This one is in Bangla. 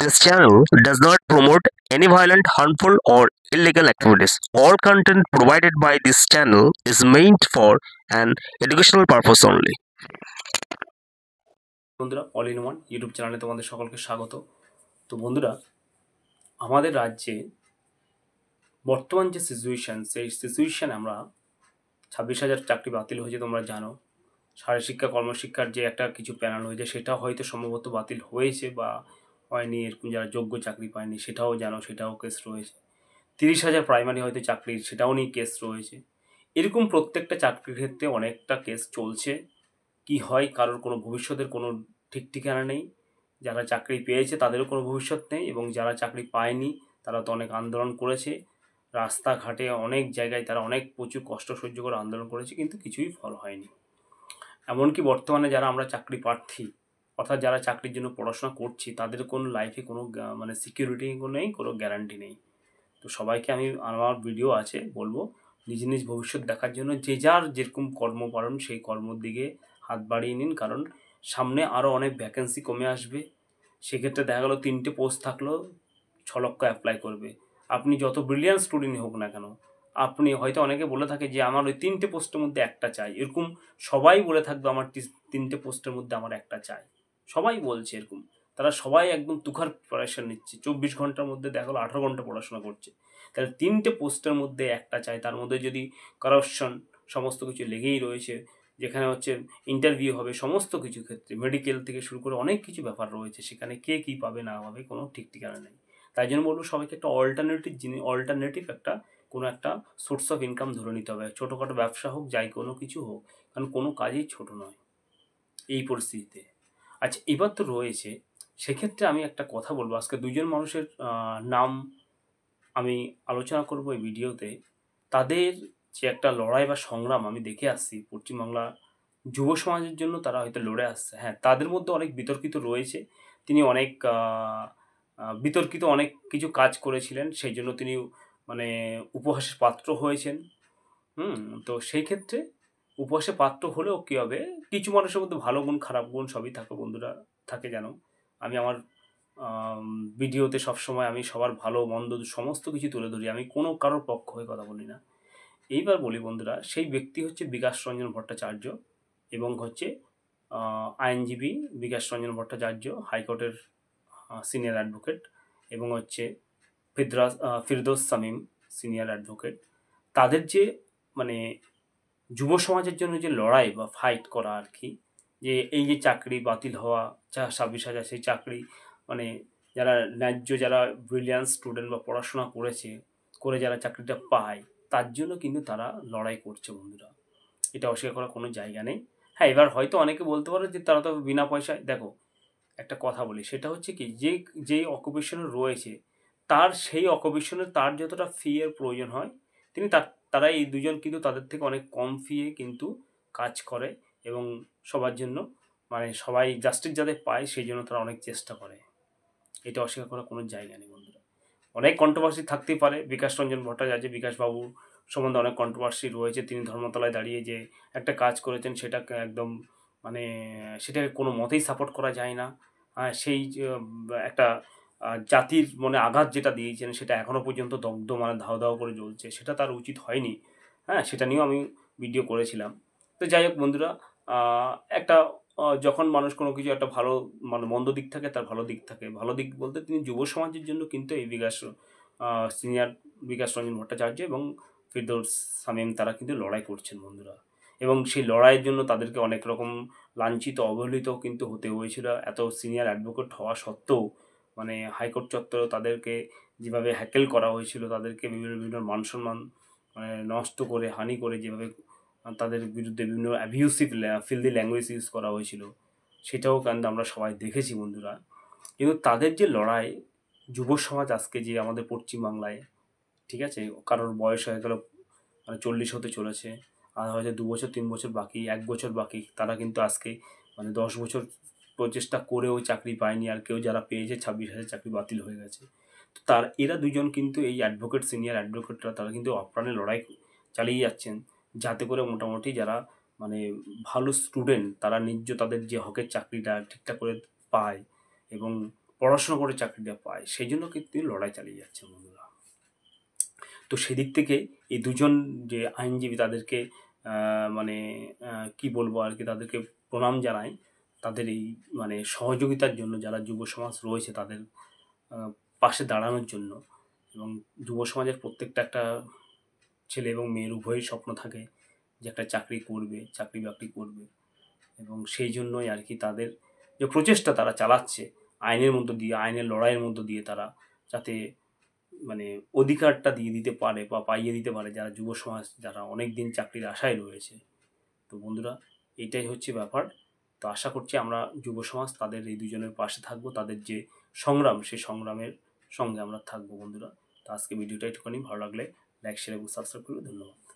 This channel does not promote any violent, harmful, or illegal activities. All content provided by this channel is meant for an educational purpose only. বন্ধুরা, অল ইন ওয়ান ইউটিউব চ্যানেলে তোমাদের সকলকে স্বাগত। তো বন্ধুরা, আমাদের রাজ্যে বর্তমান যে সিচুয়েশান, সেই সিচুয়েশান আমরা 26,000 চাকরি বাতিল হয়েছে তোমরা জানো। শারীরশিক্ষা কর্মশিক্ষার যে একটা কিছু প্যানেল হয়েছে সেটা হয়তো সম্ভবত বাতিল হয়েছে বা হয়নি, এরকম যারা যোগ্য চাকরি পায়নি সেটাও জানো, সেটাও কেস রয়েছে। 30,000 প্রাইমারি হয়তো চাকরির, সেটাও নিয়ে কেস রয়েছে। এরকম প্রত্যেকটা চাকরির ক্ষেত্রে অনেকটা কেস চলছে। কি হয়, কারোর কোনো ভবিষ্যতের কোনো ঠিক ঠিকানা নেই। যারা চাকরি পেয়েছে তাদেরও কোনো ভবিষ্যৎ নেই, এবং যারা চাকরি পায়নি তারা তো অনেক আন্দোলন করেছে, রাস্তাঘাটে অনেক জায়গায় তারা অনেক প্রচুর কষ্ট সহ্য করে আন্দোলন করেছে, কিন্তু কিছুই ফল হয়নি। এমনকি বর্তমানে যারা আমরা চাকরি প্রার্থী, অর্থাৎ যারা চাকরির জন্য পড়াশোনা করছি, তাদের কোনো লাইফে কোনো মানে সিকিউরিটি নেই, কোনো গ্যারান্টি নেই। তো সবাইকে আমি, আমার ভিডিও আছে, বলবো নিজ নিজ ভবিষ্যৎ দেখার জন্য যে যার যেরকম কর্ম পারেন সেই কর্মর দিকে হাত বাড়িয়ে নিন, কারণ সামনে আরও অনেক ভ্যাকেন্সি কমে আসবে। সেক্ষেত্রে দেখা গেলো 3টে পোস্ট থাকলেও 6 লক্ষ অ্যাপ্লাই করবে। আপনি যত ব্রিলিয়ান্ট স্টুডেন্ট হোক না কেন, আপনি হয়তো অনেকে বলে থাকে যে আমার ওই 3টে পোস্টের মধ্যে একটা চাই, এরকম সবাই বলে থাকবে আমার 3টে পোস্টের মধ্যে আমার একটা চাই, সবাই বলছে এরকম। তারা সবাই একদম তুখার প্রিপারেশন নিচ্ছে, 24 ঘন্টার মধ্যে দেখা গেলো 18 ঘন্টা পড়াশোনা করছে। তাহলে 3টে পোস্টের মধ্যে একটা চাই, তার মধ্যে যদি কারাপশন সমস্ত কিছু লেগেই রয়েছে, যেখানে হচ্ছে ইন্টারভিউ হবে সমস্ত কিছু ক্ষেত্রে, মেডিকেল থেকে শুরু করে অনেক কিছু ব্যাপার রয়েছে, সেখানে কে কী পাবে না পাবে কোনো ঠিক ঠিকানা নেই। তাই জন্য বলবো সবাইকে একটা অল্টারনেটিভ একটা কোনো একটা সোর্স অফ ইনকাম ধরে নিতে হবে। ছোটোখাটো ব্যবসা হোক, যাই কোনো কিছু হোক, কারণ কোনো কাজই ছোট নয় এই পরিস্থিতিতে। আচ্ছা, এবার তো রয়েছে, সেক্ষেত্রে আমি একটা কথা বলবো। আজকে দুজন মানুষের নাম আমি আলোচনা করব এই ভিডিওতে। তাদের যে একটা লড়াই বা সংগ্রাম আমি দেখে আসছি পশ্চিমবাংলা যুব সমাজের জন্য, তারা হয়তো লড়ে আসছে। হ্যাঁ, তাদের মধ্যে অনেক বিতর্কিত রয়েছে। তিনি অনেক বিতর্কিত অনেক কিছু কাজ করেছিলেন, সেই জন্য তিনি মানে উপহাসের পাত্র হয়েছেন। তো সেই ক্ষেত্রে উপহাসের পাত্র হলেও কী হবে, কিছু মানুষের মধ্যে ভালো গুণ খারাপ গুণ সবই থাকে বন্ধুরা, থাকে যেন। আমি আমার ভিডিওতে সবসময় আমি সবার ভালো মন্দ সমস্ত কিছু তুলে ধরি, আমি কোনো কারোর পক্ষ হয়ে কথা বলি না। এইবার বলি বন্ধুরা, সেই ব্যক্তি হচ্ছে বিকাশ রঞ্জন ভট্টাচার্য, এবং হচ্ছে আইনজীবী বিকাশ রঞ্জন ভট্টাচার্য, হাইকোর্টের সিনিয়র অ্যাডভোকেট, এবং হচ্ছে ফিরদৌস শামীম সিনিয়র অ্যাডভোকেট। তাদের যে মানে যুব সমাজের জন্য যে লড়াই বা ফাইট করা আর কি, যে এই যে চাকরি বাতিল হওয়া 26,000, সেই চাকরি মানে যারা ন্যায্য, যারা ব্রিলিয়ান্ট স্টুডেন্ট বা পড়াশোনা করে যারা চাকরিটা পায়, তার জন্য কিন্তু তারা লড়াই করছে বন্ধুরা। এটা অস্বীকার করার কোনো জায়গা নেই। হ্যাঁ, এবার হয়তো অনেকে বলতে পারো যে তারা তো বিনা পয়সায়, দেখো একটা কথা বলি, সেটা হচ্ছে কি, যেই অকুপেশনে রয়েছে তার সেই অকুপেশনে তার যতটা ফি এর প্রয়োজন হয়, তারা এই দুজন কিন্তু তাদের থেকে অনেক কম ফিয়ে কিন্তু কাজ করে, এবং সবার জন্য মানে সবাই জাস্টিস যাতে পায় সেই জন্য তারা অনেক চেষ্টা করে। এটা অস্বীকার করার কোনো জায়গা নেই বন্ধুরা। অনেক কন্ট্রোভার্সি থাকতেই পারে। বিকাশ রঞ্জন ভট্টাচার্য, বিকাশবাবু সম্বন্ধে অনেক কন্ট্রোভার্সি রয়েছে। তিনি ধর্মতলায় দাঁড়িয়ে যে একটা কাজ করেছেন, সেটাকে একদম মানে সেটাকে কোনো মতেই সাপোর্ট করা যায় না। সেই যে একটা জাতির মনে আঘাত যেটা দিয়েছেন, সেটা এখনও পর্যন্ত দগ্ধ, মানে ধাও ধাও করে জ্বলছে, সেটা তার উচিত হয়নি। হ্যাঁ, সেটা নিয়েও আমি ভিডিও করেছিলাম। তো যাই হোক বন্ধুরা, একটা যখন মানুষ কোনো কিছু একটা ভালো মানে মন্দ দিক থাকে, তার ভালো দিক থাকে। ভালো দিক বলতে তিনি যুব সমাজের জন্য কিন্তু এই সিনিয়র বিকাশ রঞ্জন ভট্টাচার্য এবং ফিরদৌস শামীম তারা কিন্তু লড়াই করছেন বন্ধুরা, এবং সেই লড়াইয়ের জন্য তাদেরকে অনেক রকম লাঞ্ছিত অবহেলিত কিন্তু হতে হয়েছিল। এত সিনিয়র অ্যাডভোকেট হওয়া সত্ত্বেও মানে হাইকোর্ট চত্বরে তাদেরকে যেভাবে হ্যাকেল করা হয়েছিল, তাদেরকে বিভিন্ন বিভিন্ন মান সম্মান মানে নষ্ট করে, হানি করে, যেভাবে তাদের বিরুদ্ধে বিভিন্ন অ্যাবিউসিভ ফিল্দি ল্যাঙ্গুয়েজ ইউজ করা হয়েছিল, সেটাও কিন্তু আমরা সবাই দেখেছি বন্ধুরা। কিন্তু তাদের যে লড়াই, যুব সমাজ আজকে যে আমাদের পশ্চিমবাংলায়, ঠিক আছে, কারোর বয়স হয়ে গেল মানে 40 হতে চলেছে, আর হয়তো 2 বছর 3 বছর বাকি, 1 বছর বাকি, তারা কিন্তু আজকে মানে 10 বছর প্রচেষ্টা করেও চাকরি পায়নি, আর কেউ যারা পেয়েছে 26,000 চাকরি বাতিল হয়ে গেছে। তো এরা দুজন কিন্তু এই অ্যাডভোকেট, সিনিয়র অ্যাডভোকেটরা, তারা কিন্তু অপ্রাণে লড়াই চালিয়ে যাচ্ছেন, যাতে করে মোটামুটি যারা মানে ভালো স্টুডেন্ট, তারা তাদের যে হকের চাকরিটা ঠিকঠাক করে পায়, এবং পড়াশোনা করে চাকরিটা পায়, সেই জন্য কিন্তু লড়াই চালিয়ে যাচ্ছে বন্ধুরা। তো সেদিক থেকে এই দুজন যে আইনজীবী তাদেরকে মানে কি বলবো আর কি, তাদেরকে প্রণাম জানাই তাদের এই মানে সহযোগিতার জন্য, যারা যুব সমাজ রয়েছে তাদের পাশে দাঁড়ানোর জন্য। এবং যুব সমাজের প্রত্যেকটা একটা ছেলে এবং মেয়ের উভয়ের স্বপ্ন থাকে যে একটা চাকরি করবে, চাকরি বাকরি করবে, এবং সেই জন্যই আর কি তাদের যে প্রচেষ্টা তারা চালাচ্ছে আইনের মধ্য দিয়ে, আইনের লড়াইয়ের মধ্য দিয়ে, তারা যাতে মানে অধিকারটা দিয়ে দিতে পারে বা পাইয়ে দিতে পারে যারা যুব সমাজ, যারা অনেক দিন চাকরির আশায় রয়েছে। তো বন্ধুরা, এটাই হচ্ছে ব্যাপার। তো আশা করছি আমরা যুব সমাজ তাদের এই দুজনের পাশে থাকবো, তাদের যে সংগ্রাম সেই সংগ্রামের সঙ্গে আমরা থাকবো বন্ধুরা। তো আজকে ভিডিওটা একটুখানি ভালো লাগলে লাইক, শেয়ার এবং সাবস্ক্রাইব করবে। ধন্যবাদ।